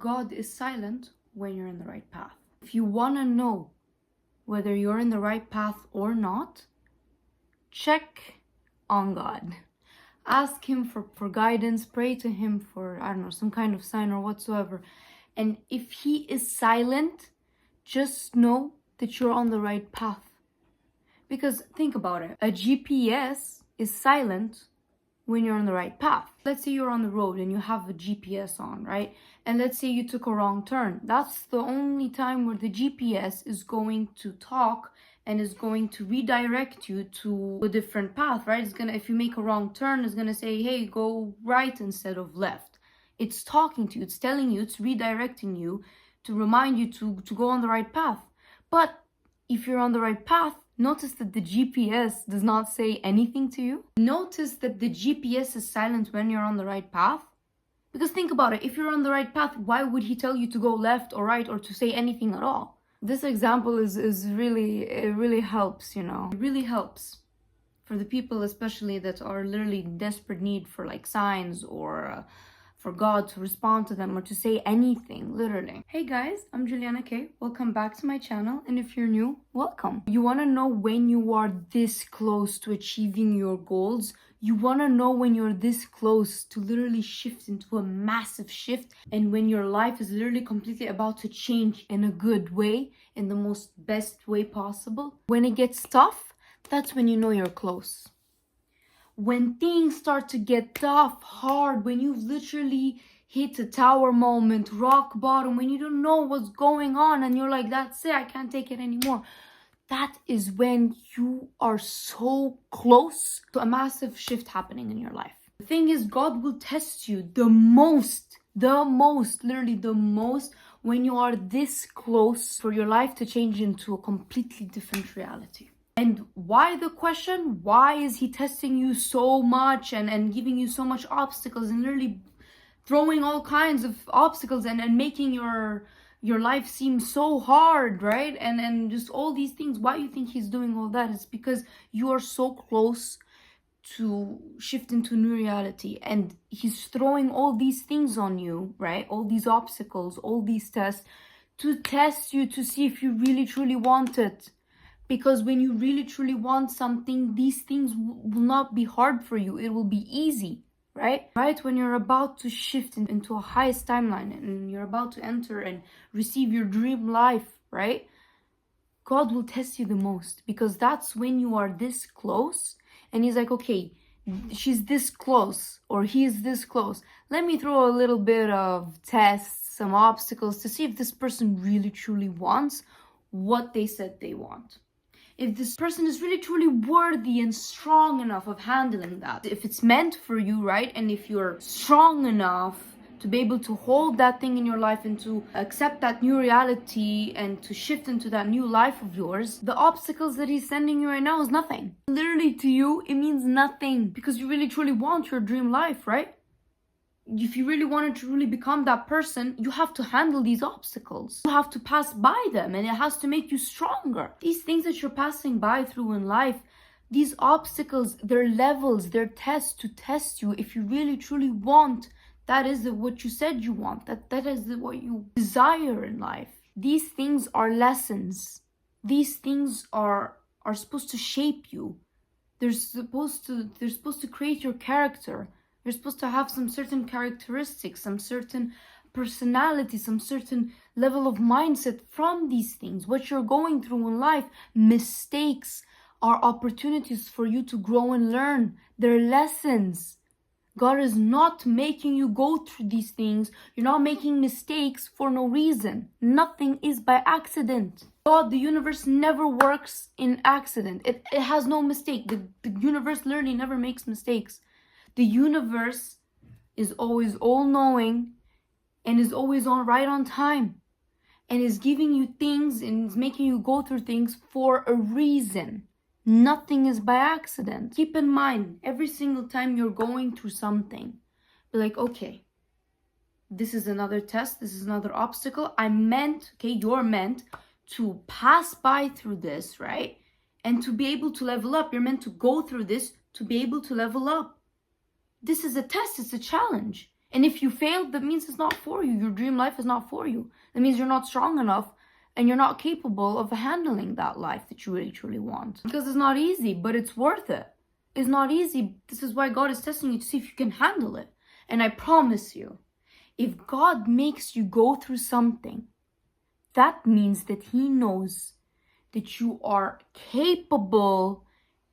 God is silent when you're in the right path. If you want to know whether you're in the right path or not, check on God. Ask him for guidance, pray to him for, I don't know, some kind of sign or whatsoever. And if he is silent, just know that you're on the right path. Because think about it, a GPS is silent when you're on the right path. Let's say you're on the road and you have a GPS on, right? And let's say you took a wrong turn. That's the only time where the GPS is going to talk and is going to redirect you to a different path, right? It's gonna, if you make a wrong turn, it's gonna say, hey, go right instead of left. It's talking to you, it's telling you, it's redirecting you to remind you to go on the right path. But if you're on the right path, notice that the GPS does not say anything to you. Notice that the GPS is silent when you're on the right path. Because think about it, if you're on the right path, why would he tell you to go left or right or to say anything at all? This example is really, it really helps, you know. It really helps for the people especially that are literally in desperate need for like signs or for God to respond to them or to say anything, literally. Hey guys, I'm Juliana K. Welcome back to my channel, and if you're new, welcome. You want to know when you are this close to achieving your goals? You want to know when you're this close to literally shift into a massive shift, and when your life is literally completely about to change in a good way, in the most best way possible? When it gets tough, that's when you know you're close. When things start to get tough, hard, when you've literally hit a tower moment, rock bottom, when you don't know what's going on and you're like, that's it, I can't take it anymore. That is when you are so close to a massive shift happening in your life. The thing is, God will test you the most, literally the most, when you are this close for your life to change into a completely different reality. And why the question? Why is he testing you so much and giving you so much obstacles and literally throwing all kinds of obstacles and making your life seem so hard, right? And just all these things. Why you think he's doing all that? It's because you are so close to shift into a new reality, and he's throwing all these things on you, right? All these obstacles, all these tests to test you, to see if you really truly want it. Because when you really truly want something, these things will not be hard for you. It will be easy, right? Right when you're about to shift into a highest timeline and you're about to enter and receive your dream life, right? God will test you the most, because that's when you are this close and he's like, okay, she's this close or he is this close. Let me throw a little bit of tests, some obstacles to see if this person really truly wants what they said they want. If this person is really truly worthy and strong enough of handling that. If it's meant for you, right? And if you're strong enough to be able to hold that thing in your life and to accept that new reality and to shift into that new life of yours, the obstacles that he's sending you right now is nothing. Literally to you, it means nothing, because you really truly want your dream life, right? If you really want to truly become that person, you have to handle these obstacles. You have to pass by them, and it has to make you stronger. These things that you're passing by through in life, these obstacles, they're levels, they're tests to test you if you really truly want. That is what you said you want. That is what you desire in life. These things are lessons. These things are supposed to shape you. They're supposed to create your character. You're supposed to have some certain characteristics, some certain personality, some certain level of mindset from these things. What you're going through in life, mistakes are opportunities for you to grow and learn. They're lessons. God is not making you go through these things. You're not making mistakes for no reason. Nothing is by accident. God, the universe never works in accident. It has no mistake. The universe literally never makes mistakes. The universe is always all-knowing and is always right on time, and is giving you things and is making you go through things for a reason. Nothing is by accident. Keep in mind, every single time you're going through something, be like, okay, this is another test, this is another obstacle. You're meant to pass by through this, right? And to be able to level up. You're meant to go through this to be able to level up. This is a test, it's a challenge. And if you failed, that means it's not for you. Your dream life is not for you. That means you're not strong enough and you're not capable of handling that life that you really truly want. Because it's not easy, but it's worth it. It's not easy. This is why God is testing you to see if you can handle it. And I promise you, if God makes you go through something, that means that He knows that you are capable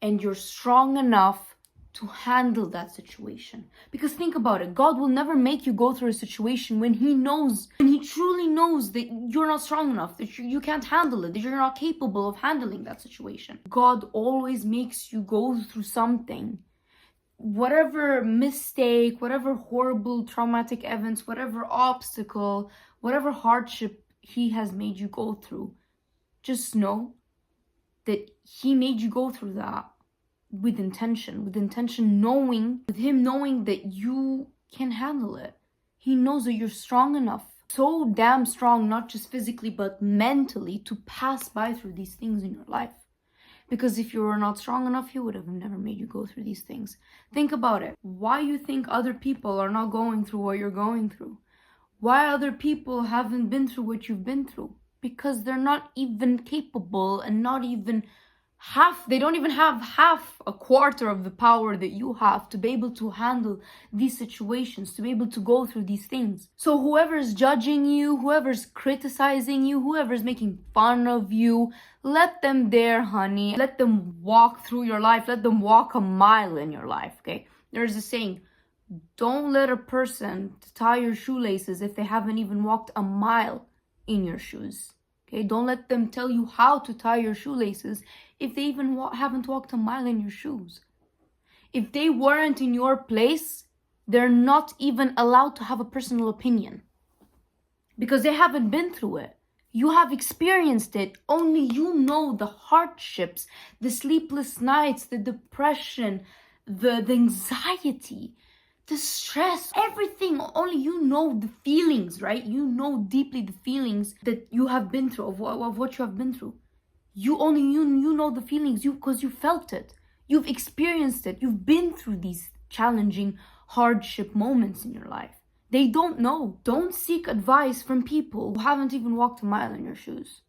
and you're strong enough to handle that situation. Because think about it, God will never make you go through a situation when He truly knows that you're not strong enough, that you can't handle it, that you're not capable of handling that situation. God always makes you go through something. Whatever mistake, whatever horrible traumatic events, whatever obstacle, whatever hardship He has made you go through, just know that He made you go through that with intention, knowing, with Him knowing that you can handle it. He knows that you're strong enough, so damn strong, not just physically, but mentally, to pass by through these things in your life. Because if you were not strong enough, He would have never made you go through these things. Think about it. Why you think other people are not going through what you're going through? Why other people haven't been through what you've been through? Because they're not even capable and not even they don't even have half a quarter of the power that you have to be able to handle these situations, to be able to go through these things. So whoever's judging you, whoever's criticizing you, whoever's making fun of you, let them there, honey. Let them walk through your life. Let them walk a mile in your life, okay? There's a saying, don't let a person tie your shoelaces if they haven't even walked a mile in your shoes. Okay, don't let them tell you how to tie your shoelaces if they even haven't walked a mile in your shoes. If they weren't in your place, they're not even allowed to have a personal opinion because they haven't been through it. You have experienced it. Only you know the hardships, the sleepless nights, the depression, the anxiety, the stress, everything. Only you know the feelings, right? You know deeply the feelings that you have been through, of what you have been through. You know the feelings, because you felt it. You've experienced it. You've been through these challenging hardship moments in your life. They don't know. Don't seek advice from people who haven't even walked a mile in your shoes.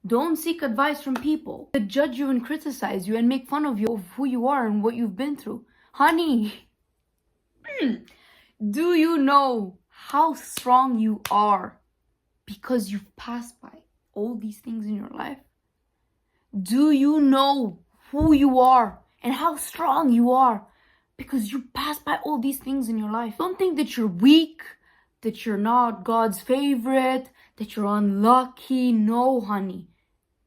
Don't seek advice from people that judge you and criticize you and make fun of you, of who you are and what you've been through. Honey, do you know how strong you are because you've passed by all these things in your life? Do you know who you are and how strong you are because you passed by all these things in your life? Don't think that you're weak, that you're not God's favorite, that you're unlucky. No, honey.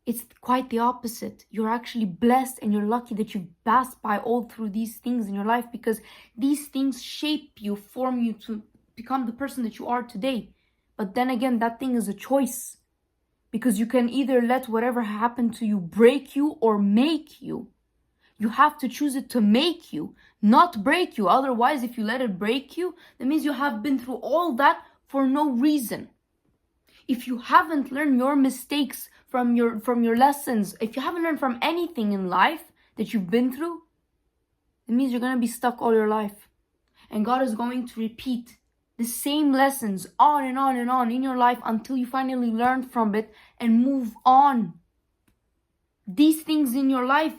It's quite the opposite. You're actually blessed and you're lucky that you've passed by all through these things in your life, because these things shape you, form you to become the person that you are today. But then again, that thing is a choice, because you can either let whatever happened to you break you or make you. You have to choose it to make you, not break you. Otherwise, if you let it break you, that means you have been through all that for no reason. If you haven't learned your mistakes from your lessons, if you haven't learned from anything in life that you've been through, it means you're going to be stuck all your life. And God is going to repeat the same lessons on and on and on in your life until you finally learn from it and move on. These things in your life,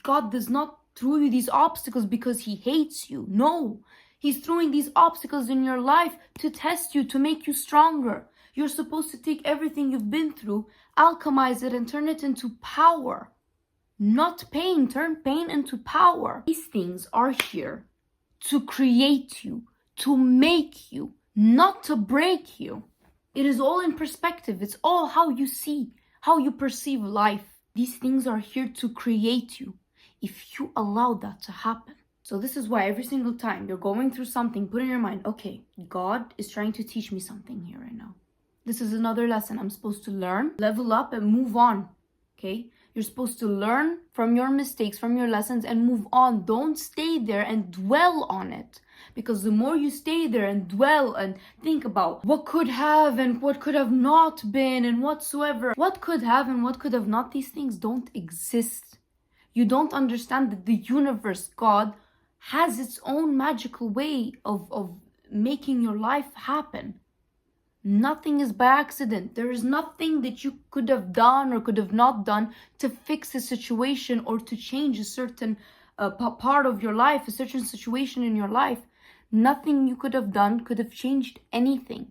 God does not throw you these obstacles because He hates you. No, He's throwing these obstacles in your life to test you, to make you stronger. You're supposed to take everything you've been through, alchemize it, and turn it into power. Not pain. Turn pain into power. These things are here to create you, to make you, not to break you. It is all in perspective. It's all how you see, how you perceive life. These things are here to create you if you allow that to happen. So this is why every single time you're going through something, put in your mind, okay, God is trying to teach me something here right now. This is another lesson I'm supposed to learn, level up, and move on, okay? You're supposed to learn from your mistakes, from your lessons, and move on. Don't stay there and dwell on it. Because the more you stay there and dwell and think about what could have and what could have not been and whatsoever, what could have and what could have not, these things don't exist. You don't understand that the universe, God, has its own magical way of making your life happen. Nothing is by accident. There is nothing that you could have done or could have not done to fix a situation or to change a certain part of your life, a certain situation in your life. Nothing you could have done could have changed anything.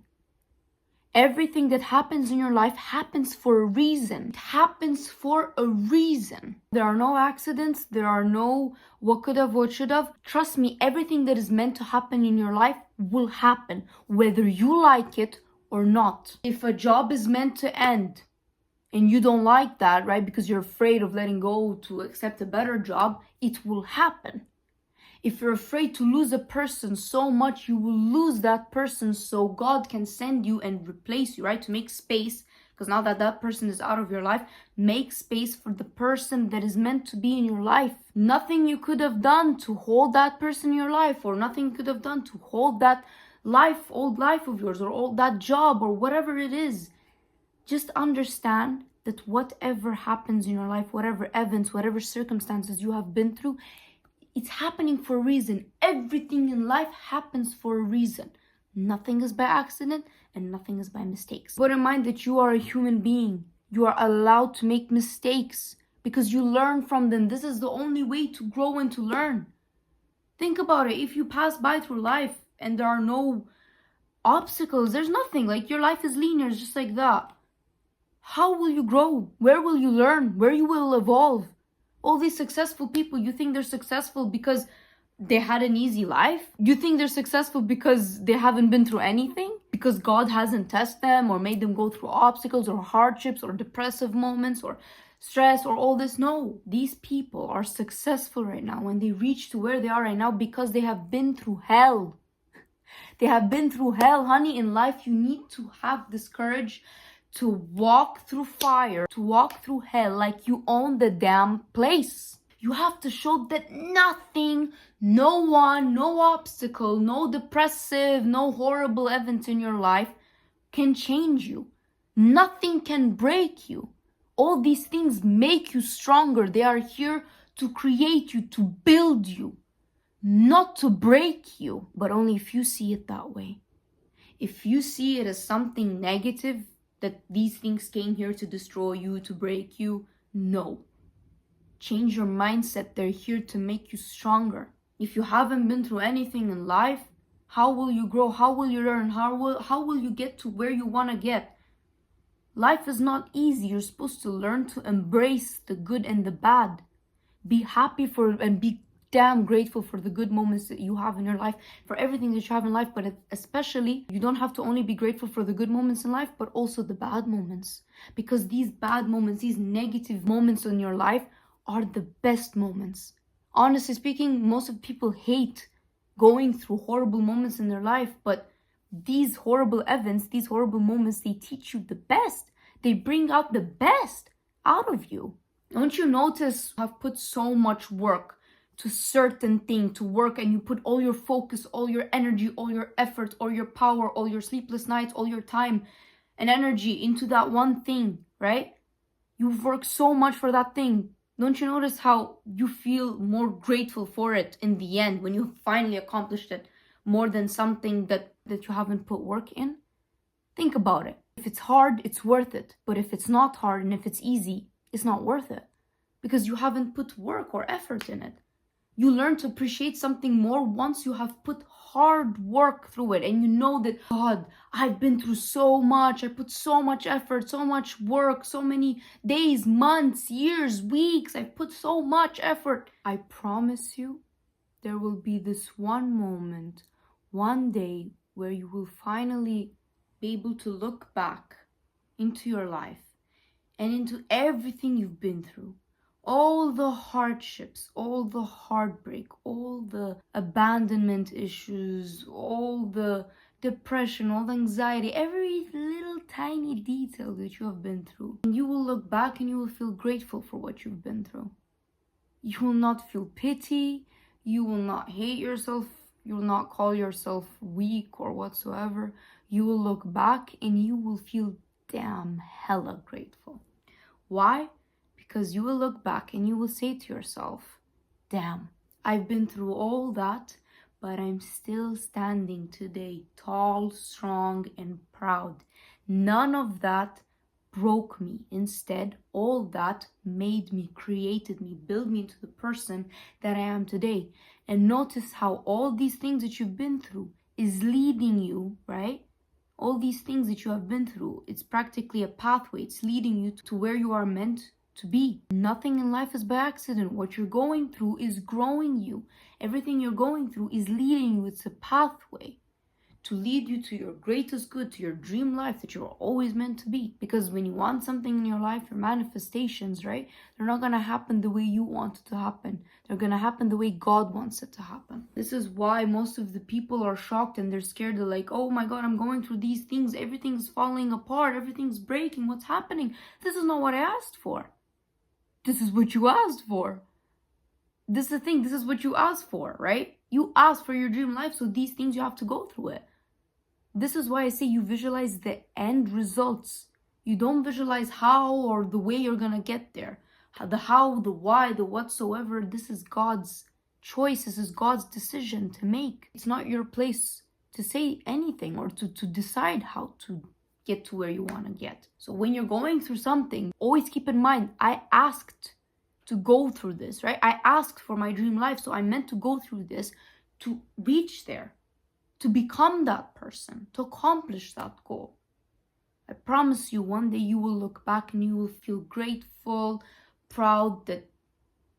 Everything that happens in your life happens for a reason. It happens for a reason. There are no accidents. There are no what could have, what should have. Trust me, everything that is meant to happen in your life will happen, whether you like it or not. If a job is meant to end and you don't like that, right, because you're afraid of letting go to accept a better job, it will happen. If you're afraid to lose a person so much, you will lose that person so God can send you and replace you, right? To make space, because now that that person is out of your life, make space for the person that is meant to be in your life. Nothing you could have done to hold that person in your life, or nothing you could have done to hold that old life of yours, or old that job, or whatever it is. Just understand that whatever happens in your life, whatever events, whatever circumstances you have been through, it's happening for a reason. Everything in life happens for a reason. Nothing is by accident and nothing is by mistakes. Put in mind that you are a human being. You are allowed to make mistakes because you learn from them. This is the only way to grow and to learn. Think about it. If you pass by through life and there are no obstacles, there's nothing. Like your life is linear, just like that. How will you grow? Where will you learn? Where you will evolve? All these successful people, you think they're successful because they had an easy life? You think they're successful because they haven't been through anything? Because God hasn't tested them or made them go through obstacles or hardships or depressive moments or stress or all this? No, these people are successful right now when they reach to where they are right now because they have been through hell. They have been through hell, honey. In life, you need to have this courage to walk through fire, to walk through hell like you own the damn place. You have to show that nothing, no one, no obstacle, no depressive, no horrible events in your life can change you. Nothing can break you. All these things make you stronger. They are here to create you, to build you, not to break you, but only if you see it that way. If you see it as something negative, that these things came here to destroy you, to break you, no. Change your mindset. They're here to make you stronger. If you haven't been through anything in life, how will you grow? How will you learn? How will you get to where you want to get? Life is not easy. You're supposed to learn to embrace the good and the bad. Be happy for and be damn grateful for the good moments that you have in your life, for everything that you have in life, but especially you don't have to only be grateful for the good moments in life, but also the bad moments, because these bad moments, these negative moments in your life are the best moments. Honestly speaking, most of people hate going through horrible moments in their life, but these horrible events, these horrible moments, they teach you the best. They bring out the best out of you. Don't you notice I've put so much work to certain thing to work, and you put all your focus, all your energy, all your effort, all your power, all your sleepless nights, all your time and energy into that one thing, right? You've worked so much for that thing. Don't you notice how you feel more grateful for it in the end when you finally accomplished it, more than something that you haven't put work in? Think about it. If it's hard, it's worth it. But if it's not hard and if it's easy, it's not worth it because you haven't put work or effort in it. You learn to appreciate something more once you have put hard work through it and you know that, God, I've been through so much. I put so much effort, so much work, so many days, months, years, weeks. I've put so much effort. I promise you, there will be this one moment, one day where you will finally be able to look back into your life and into everything you've been through. All the hardships, all the heartbreak, all the abandonment issues, all the depression, all the anxiety, every little tiny detail that you have been through. And you will look back and you will feel grateful for what you've been through. You will not feel pity. You will not hate yourself. You will not call yourself weak or whatsoever. You will look back and you will feel damn hella grateful. Why? Because you will look back and you will say to yourself, damn, I've been through all that, but I'm still standing today, tall, strong, and proud. None of that broke me. Instead, all that made me, created me, built me into the person that I am today. And notice how all these things that you've been through is leading you, right? All these things that you have been through, it's practically a pathway. It's leading you to where you are meant to be. Nothing in life is by accident. What you're going through is growing you. Everything you're going through is leading you. It's a pathway to lead you to your greatest good, to your dream life that you're always meant to be. Because when you want something in your life, your manifestations, right? They're not going to happen the way you want it to happen. They're going to happen the way God wants it to happen. This is why most of the people are shocked and they're scared. They're like, oh my God, I'm going through these things. Everything's falling apart. Everything's breaking. What's happening? This is not what I asked for. This is what you asked for. This is the thing. This is what you asked for, right? You asked for your dream life, so these things you have to go through it. This is why I say you visualize the end results. You don't visualize how or the way you're gonna get there. The how, the why, the whatsoever. This is God's choice. This is God's decision to make. It's not your place to say anything or to decide how to get to where you want to get. So when you're going through something, always keep in mind, I asked to go through this, right? I asked for my dream life, so I meant to go through this to reach there, to become that person, to accomplish that goal. I promise you, one day you will look back and you will feel grateful, proud that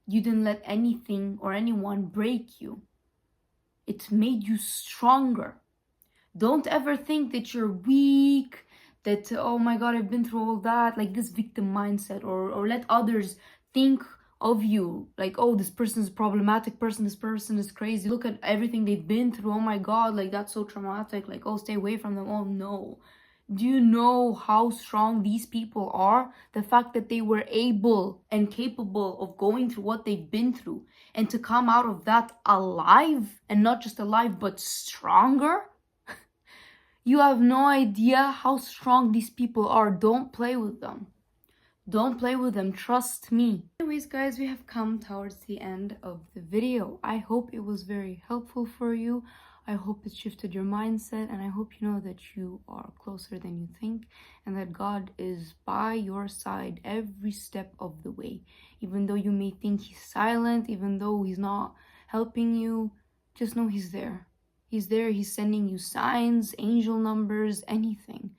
you didn't let anything or anyone break you. It made you stronger. Don't ever think that you're weak, that, oh my God, I've been through all that, like this victim mindset, or let others think of you like, oh, this person is a problematic person, this person is crazy, look at everything they've been through, oh my God, like that's so traumatic, like, oh, stay away from them. Oh no. Do you know how strong these people are? The fact that they were able and capable of going through what they've been through and to come out of that alive, and not just alive but stronger. You have no idea how strong these people are. Don't play with them. Don't play with them, trust me. Anyways, guys, we have come towards the end of the video. I hope it was very helpful for you. I hope it shifted your mindset, and I hope you know that you are closer than you think, and that God is by your side every step of the way. Even though you may think he's silent, even though he's not helping you, just know he's there. He's there, he's sending you signs, angel numbers, anything.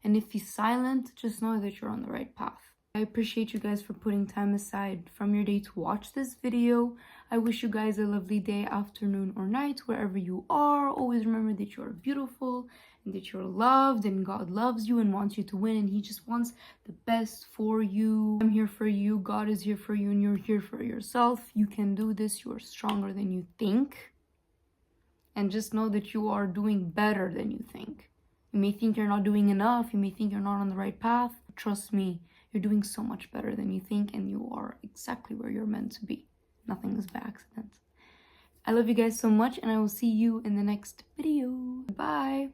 And if he's silent, just know that you're on the right path. I appreciate you guys for putting time aside from your day to watch this video. I wish you guys a lovely day, afternoon, or night, wherever you are. Always remember that you're beautiful and that you're loved, and God loves you and wants you to win, and he just wants the best for you. I'm here for you, God is here for you, and you're here for yourself. You can do this. You are stronger than you think. And just know that you are doing better than you think. You may think you're not doing enough. You may think you're not on the right path. Trust me. You're doing so much better than you think, and you are exactly where you're meant to be. Nothing is by accident. I love you guys so much, and I will see you in the next video. Bye!